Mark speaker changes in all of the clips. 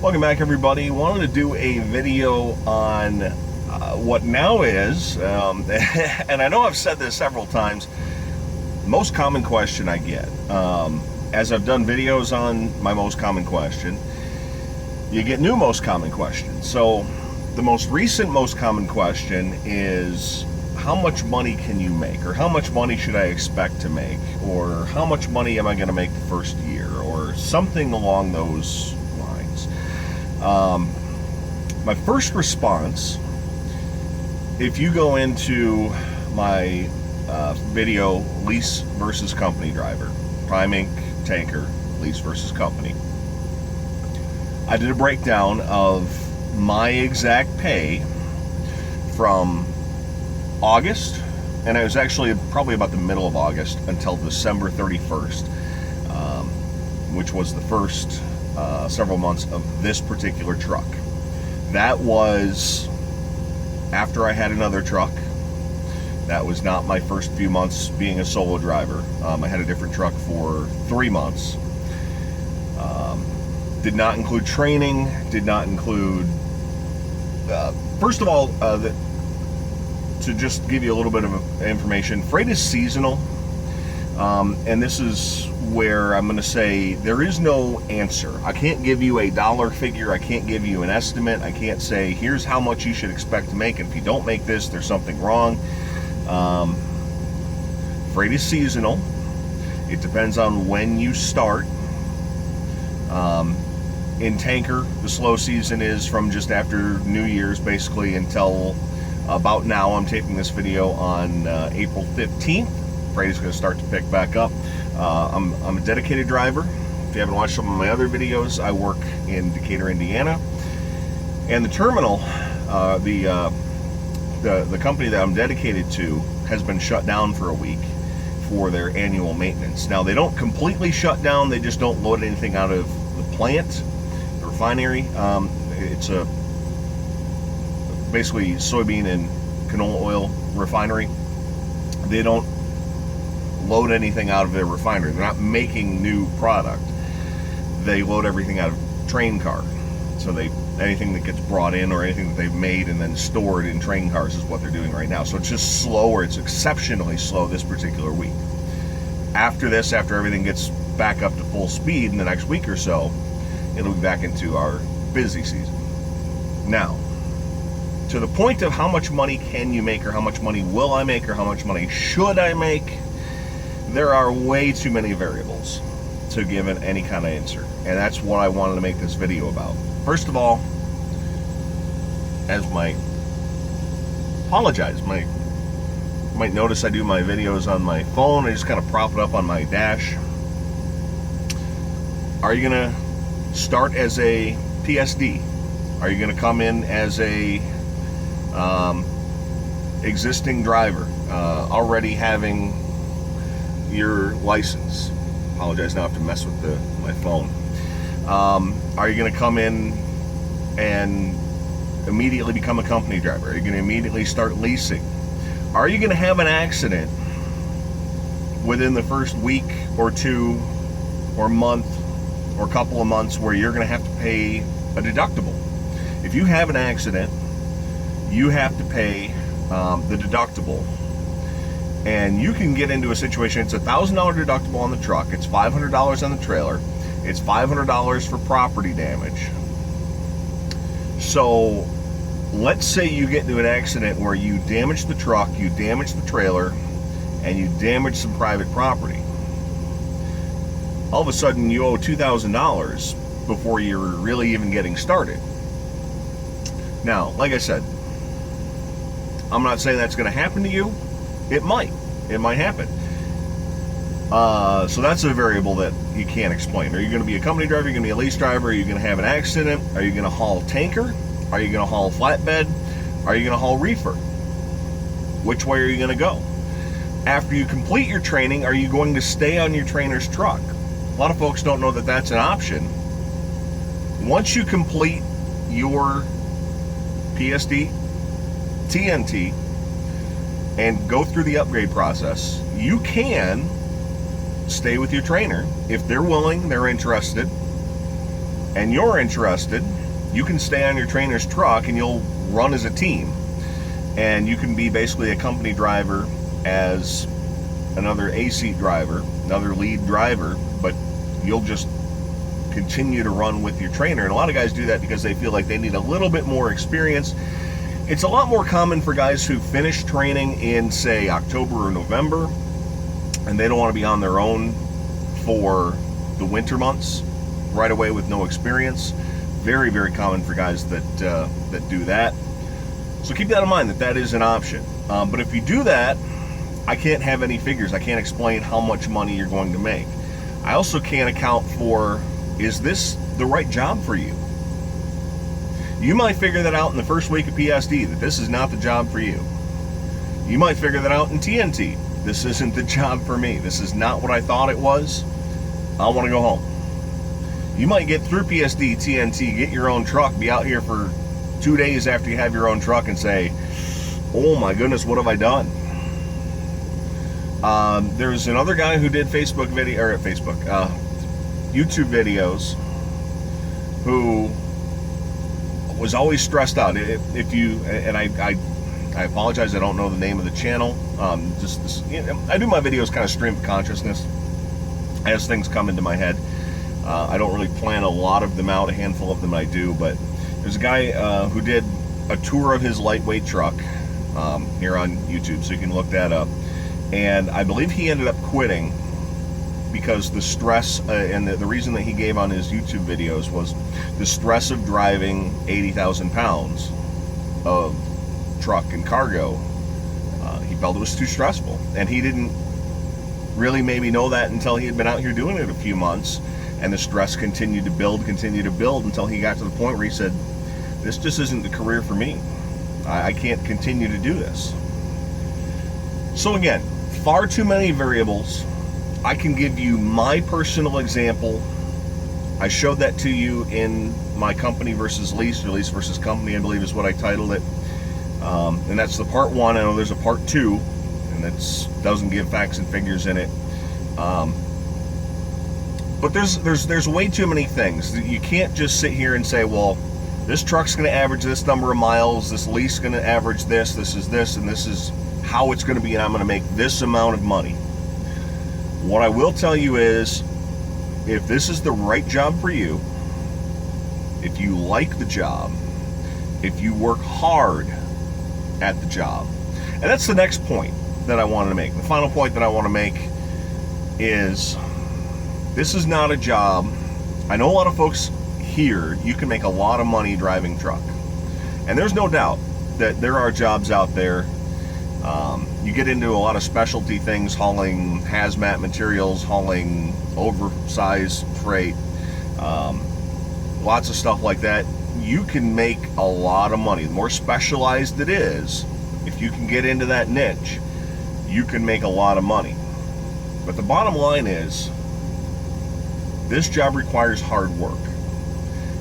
Speaker 1: Welcome back, everybody. Wanted to do a video on what now is, and I know I've said this several times, most common question I get. As I've done videos on my most common question, you get new most common questions. So the most recent most common question is, how much money can you make? Or how much money should I expect to make? Or how much money am I going to make the first year? Or something along those lines. My first response, if you go into my video, lease versus company driver, Prime Inc. tanker, lease versus company, I did a breakdown of my exact pay from August, and it was actually probably about the middle of August until December 31st, which was the first several months of this particular truck. That was after I had another truck. That was not my first few months being a solo driver. I had a different truck for 3 months. Did not include training, did not include, first of all, to just give you a little bit of information, freight is seasonal, and this is where I'm going to say there is no answer. I can't give you a dollar figure. I can't give you an estimate. I can't say here's how much you should expect to make, and if you don't make this, there's something wrong. Freight is seasonal. It depends on when you start. In tanker, the slow season is from just after New Year's basically until about now. I'm taping this video on April 15th. Freight is going to start to pick back up. I'm a dedicated driver. If you haven't watched some of my other videos, I work in Decatur, Indiana. And the terminal, the company that I'm dedicated to, has been shut down for a week for their annual maintenance. Now, they don't completely shut down. They just don't load anything out of the plant, the refinery. It's a basically soybean and canola oil refinery. They don't load anything out of their refinery. They're not making new product. They load everything out of train car. So anything that gets brought in or anything that they've made and then stored in train cars is what they're doing right now. So it's just slower. It's exceptionally slow this particular week. After this, after everything gets back up to full speed in the next week or so, it'll be back into our busy season. Now, to the point of how much money can you make, or how much money will I make, or how much money should I make, there are way too many variables to give it any kind of answer. And that's what I wanted to make this video about. First of all, apologize, you might notice I do my videos on my phone. I just kind of prop it up on my dash. Are you gonna start as a PSD? Are you gonna come in as a existing driver, already having your license? Apologize, now I have to mess with my phone. Are you going to come in and immediately become a company driver? Are you going to immediately start leasing? Are you going to have an accident within the first week or two or month or couple of months where you're going to have to pay a deductible? If you have an accident, you have to pay the deductible. And you can get into a situation, it's $1,000 deductible on the truck, it's $500 on the trailer, it's $500 for property damage. So let's say you get into an accident where you damage the truck, you damage the trailer, and you damage some private property. All of a sudden you owe $2,000 before you're really even getting started. Now, like I said, I'm not saying that's going to happen to you. It might happen. So that's a variable that you can't explain. Are you going to be a company driver? Are you going to be a lease driver? Are you going to have an accident? Are you going to haul tanker? Are you going to haul flatbed? Are you going to haul reefer? Which way are you going to go? After you complete your training, are you going to stay on your trainer's truck? A lot of folks don't know that that's an option. Once you complete your PSD, TNT, and go through the upgrade process, you can stay with your trainer if they're willing, they're interested. and you're interested, you can stay on your trainer's truck and you'll run as a team. And you can be basically a company driver as another A-seat driver, another lead driver, but you'll just continue to run with your trainer. And a lot of guys do that because they feel like they need a little bit more experience. It's a lot more common for guys who finish training in, say, October or November, and they don't want to be on their own for the winter months right away with no experience. Very, very common for guys that do that. So keep that in mind, that is an option. But if you do that, I can't have any figures. I can't explain how much money you're going to make. I also can't account for, is this the right job for you? You might figure that out in the first week of PSD, that this is not the job for you. You might figure that out in TNT. This isn't the job for me. This is not what I thought it was. I want to go home. You might get through PSD, TNT, get your own truck, be out here for 2 days after you have your own truck and say, oh my goodness, what have I done? There's another guy who did YouTube videos, who was always stressed out. I apologize, I don't know the name of the channel. I do my videos kind of stream of consciousness as things come into my head. I don't really plan a lot of them out, a handful of them I do, but there's a guy who did a tour of his lightweight truck here on YouTube, so you can look that up. And I believe he ended up quitting because the stress, and the reason that he gave on his YouTube videos was the stress of driving 80,000 pounds of truck and cargo. He felt it was too stressful, and he didn't really maybe know that until he had been out here doing it a few months, and the stress continued to build until he got to the point where he said, this just isn't the career for me. I can't continue to do this. So again, far too many variables. I can give you my personal example. I showed that to you in my company versus lease, or lease versus company, I believe is what I titled it. And that's the part one. I know there's a part two, and that doesn't give facts and figures in it. But there's way too many things. You can't just sit here and say, well, this truck's going to average this number of miles, this lease is going to average this is this, and this is how it's going to be, and I'm going to make this amount of money. What I will tell you is, if this is the right job for you, if you like the job, if you work hard at the job, and that's the next point that I wanted to make. The final point that I want to make is, this is not a job. I know a lot of folks here, you can make a lot of money driving truck, and there's no doubt that there are jobs out there. You get into a lot of specialty things, hauling hazmat materials, hauling oversized freight, lots of stuff like that. You can make a lot of money. The more specialized it is, if you can get into that niche, you can make a lot of money. But the bottom line is, this job requires hard work.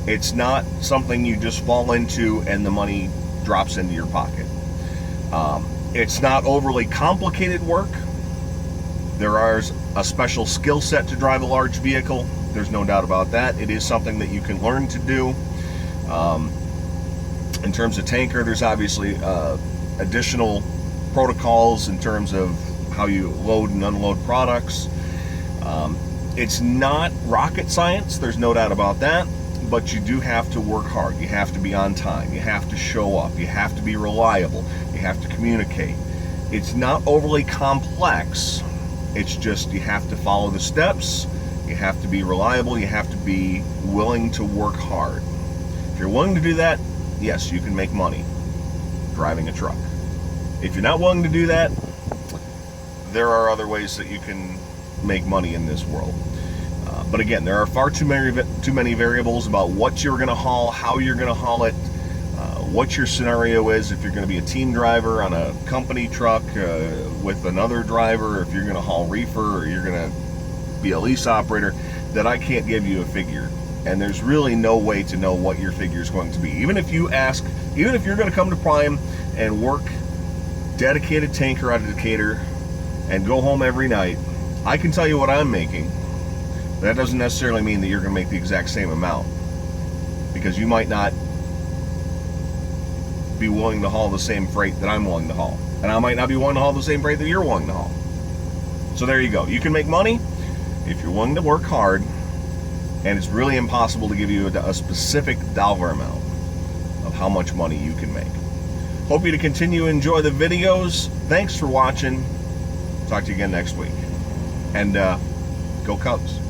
Speaker 1: It's not something you just fall into and the money drops into your pocket. It's not overly complicated work. There is a special skill set to drive a large vehicle. There's no doubt about that. It is something that you can learn to do. In terms of tanker, there's obviously additional protocols in terms of how you load and unload products. It's not rocket science, there's no doubt about that, but you do have to work hard. You have to be on time. You have to show up. You have to be reliable. You have to communicate. It's not overly complex. It's just you have to follow the steps. You have to be reliable. You have to be willing to work hard. If you're willing to do that, yes, you can make money driving a truck. If you're not willing to do that, there are other ways that you can make money in this world. But again, there are far too many variables about what you're going to haul, how you're going to haul it, what your scenario is, if you're going to be a team driver on a company truck with another driver, if you're going to haul reefer, or you're going to be a lease operator, that I can't give you a figure. And there's really no way to know what your figure is going to be. Even if you ask, even if you're going to come to Prime and work dedicated tanker out of Decatur and go home every night, I can tell you what I'm making. That doesn't necessarily mean that you're going to make the exact same amount. because you might not be willing to haul the same freight that I'm willing to haul, and I might not be willing to haul the same freight that you're willing to haul. So there you go. You can make money if you're willing to work hard, and it's really impossible to give you a specific dollar amount of how much money you can make. Hope you to continue to enjoy the videos. Thanks for watching. Talk to you again next week. And go Cubs.